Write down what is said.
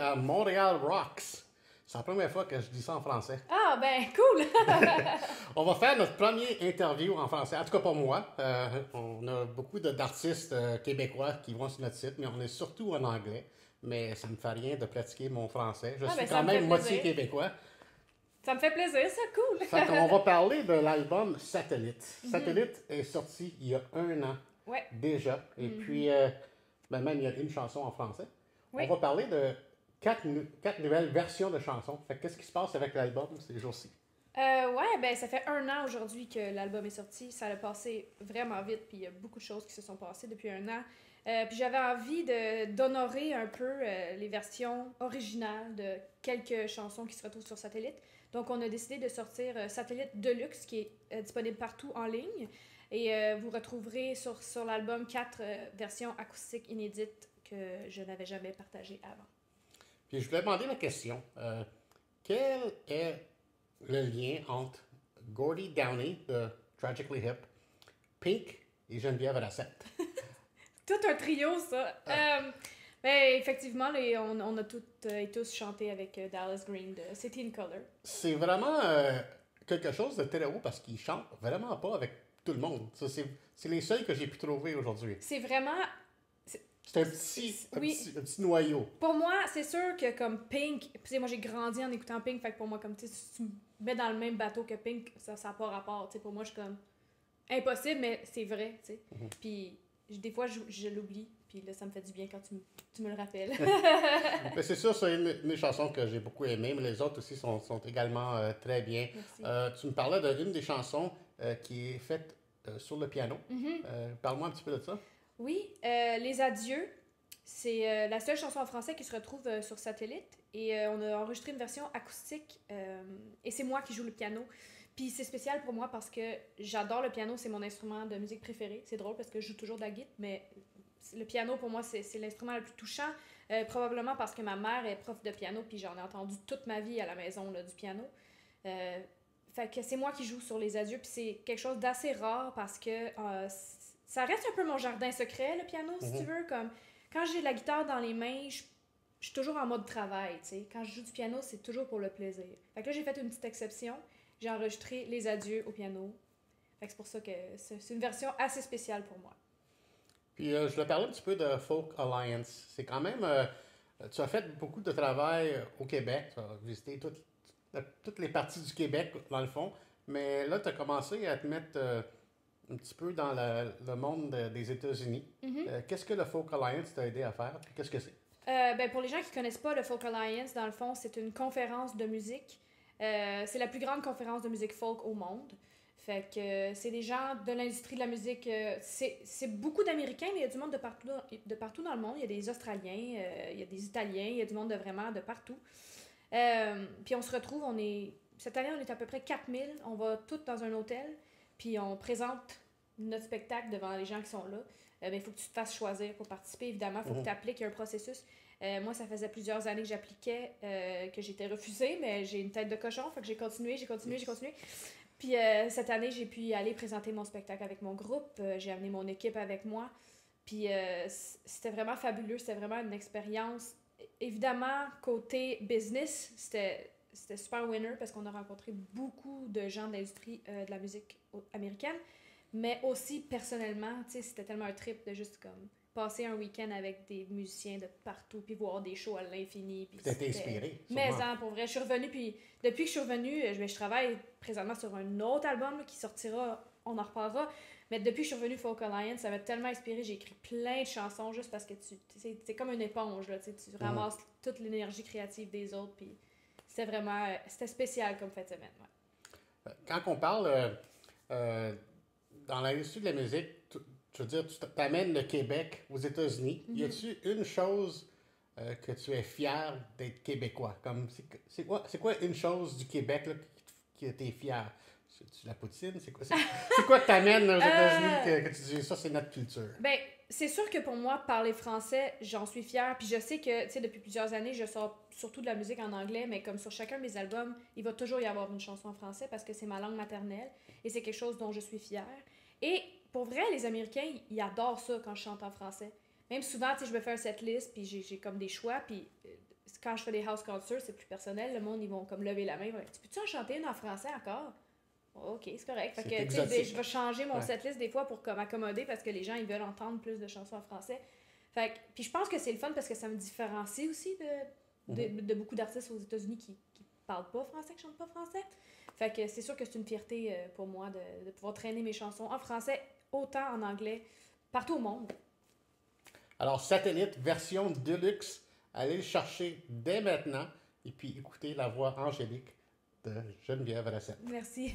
à Montréal Rocks. C'est la première fois que je dis ça en français. Ah, ben, cool! On va faire notre premier interview en français. En tout cas, pas moi. On a beaucoup d'artistes québécois qui vont sur notre site, mais on est surtout en anglais. Mais ça me fait rien de pratiquer mon français. Je suis ben, ça quand me fait même moitié plaisir. québécois. Ça me fait plaisir, ça, cool! Fait qu'on va parler de l'album Satellite. Satellite est sorti il y a 1 an Ouais. déjà. Et puis, même il y a une chanson en français. Oui. On va parler de 4 nouvelles versions de chansons. Fait qu'est-ce qui se passe avec l'album ces jours-ci? Ouais, ben ça fait 1 an aujourd'hui que l'album est sorti. Ça a passé vraiment vite, puis il y a beaucoup de choses qui se sont passées depuis 1 an. Puis j'avais envie d'honorer un peu les versions originales de quelques chansons qui se retrouvent sur Satellite. Donc on a décidé de sortir Satellite Deluxe, qui est disponible partout en ligne. Et vous retrouverez sur l'album 4 versions acoustiques inédites que je n'avais jamais partagées avant. Puis je voulais demander la question. Quel est le lien entre Gordie Downey de Tragically Hip, Pink et Geneviève Rassette? Tout un trio, ça. Ben, effectivement, on a toutes et tous chanté avec Dallas Green de City in Color. C'est vraiment quelque chose de très haut parce qu'ils chantent vraiment pas avec tout le monde. Ça, c'est les seuls que j'ai pu trouver aujourd'hui. C'est vraiment... C'est un petit, Oui. un petit noyau. Pour moi, c'est sûr que comme Pink... Tu sais, moi, j'ai grandi en écoutant Pink, fait que pour moi, comme tu sais, si tu me mets dans le même bateau que Pink, ça n'a pas rapport. Tu sais, pour moi, je suis comme... Impossible, mais c'est vrai, tu sais. Puis des fois, je l'oublie. Puis là, ça me fait du bien quand tu me le rappelles. Mais c'est sûr, c'est une des chansons que j'ai beaucoup aimées, mais les autres aussi sont également très bien. Merci. Tu me parlais d'une des chansons qui est faite sur le piano. Parle-moi un petit peu de ça. Oui, Les Adieux, c'est la seule chanson en français qui se retrouve sur Satellite. Et on a enregistré une version acoustique. Et c'est moi qui joue le piano. Puis c'est spécial pour moi parce que j'adore le piano, c'est mon instrument de musique préféré. C'est drôle parce que je joue toujours de la guitare, mais le piano pour moi c'est l'instrument le plus touchant. Probablement parce que ma mère est prof de piano, puis j'en ai entendu toute ma vie à la maison là, du piano. Fait que c'est moi qui joue sur Les Adieux, puis c'est quelque chose d'assez rare parce que ça reste un peu mon jardin secret, le piano, si tu veux. Comme, quand j'ai la guitare dans les mains, je suis toujours en mode travail, tu sais. Quand je joue du piano, c'est toujours pour le plaisir. Fait que là, j'ai fait une petite exception. J'ai enregistré Les Adieux au piano. Fait que c'est pour ça que c'est une version assez spéciale pour moi. Puis je voulais parler un petit peu de Folk Alliance. C'est quand même... tu as fait beaucoup de travail au Québec. Tu as visité toutes les parties du Québec, dans le fond. Mais là, tu as commencé à te mettre un petit peu dans le monde des États-Unis. Qu'est-ce que le Folk Alliance t'a aidé à faire? Puis qu'est-ce que c'est? Ben pour les gens qui ne connaissent pas le Folk Alliance, dans le fond, c'est une conférence de musique. C'est la plus grande conférence de musique folk au monde. Fait que c'est des gens de l'industrie de la musique. C'est beaucoup d'Américains, mais il y a du monde de partout dans le monde. Il y a des Australiens, il y a des Italiens, il y a du monde vraiment de partout. Puis on se retrouve, cette année, on est à peu près 4000. On va tous dans un hôtel, puis on présente notre spectacle devant les gens qui sont là. Il faut que tu te fasses choisir pour participer, évidemment. Il faut que tu appliques, il y a un processus. Moi, ça faisait plusieurs années que j'appliquais, que j'étais refusée, mais j'ai une tête de cochon, fait que j'ai continué. Puis cette année, j'ai pu y aller présenter mon spectacle avec mon groupe. J'ai amené mon équipe avec moi. Puis c'était vraiment fabuleux, c'était vraiment une expérience. Évidemment, côté business, c'était super winner parce qu'on a rencontré beaucoup de gens de l'industrie de la musique américaine. Mais aussi, personnellement, tu sais, c'était tellement un trip de juste comme passer un week-end avec des musiciens de partout, puis voir des shows à l'infini. Puis t'es inspiré. Mais pour vrai, je suis revenue, puis depuis que je suis revenue, je travaille présentement sur un autre album là, qui sortira, on en reparlera. Mais depuis que je suis revenue Folk Alliance, ça m'a tellement inspiré. J'ai écrit plein de chansons juste parce que c'est comme une éponge, là, tu ramasses toute l'énergie créative des autres, puis c'était spécial comme fin de semaine. Ouais. Quand on parle dans l'industrie de la musique, je veux dire, tu t'amènes le Québec aux États-Unis. Y a-tu une chose que tu es fier d'être québécois? Comme, c'est quoi une chose du Québec là, qui t'es fier? C'est-tu la poutine? C'est quoi que t'amènes aux États-Unis que tu dis ça, c'est notre culture? Ben, c'est sûr que pour moi, parler français, j'en suis fière. Puis je sais que, tu sais, depuis plusieurs années, je sors surtout de la musique en anglais, mais comme sur chacun de mes albums, il va toujours y avoir une chanson en français parce que c'est ma langue maternelle et c'est quelque chose dont je suis fière. Et pour vrai, les Américains, ils adorent ça quand je chante en français. Même souvent, tu sais, je me fais un setlist, puis j'ai comme des choix, puis quand je fais des house concerts, c'est plus personnel. Le monde, ils vont comme lever la main. Ils vont dire, tu peux-tu en chanter une en français encore? OK, c'est correct. Fait que, tu sais, je vais changer mon setlist des fois pour comme accommoder parce que les gens, ils veulent entendre plus de chansons en français. Fait que, puis je pense que c'est le fun parce que ça me différencie aussi de beaucoup d'artistes aux États-Unis qui parlent pas français, qui chantent pas français. Fait que c'est sûr que c'est une fierté pour moi de pouvoir traîner mes chansons en français, autant en anglais, partout au monde. Alors, Satellite, version Deluxe, allez le chercher dès maintenant et puis écoutez la voix angélique de Geneviève Racette. Merci.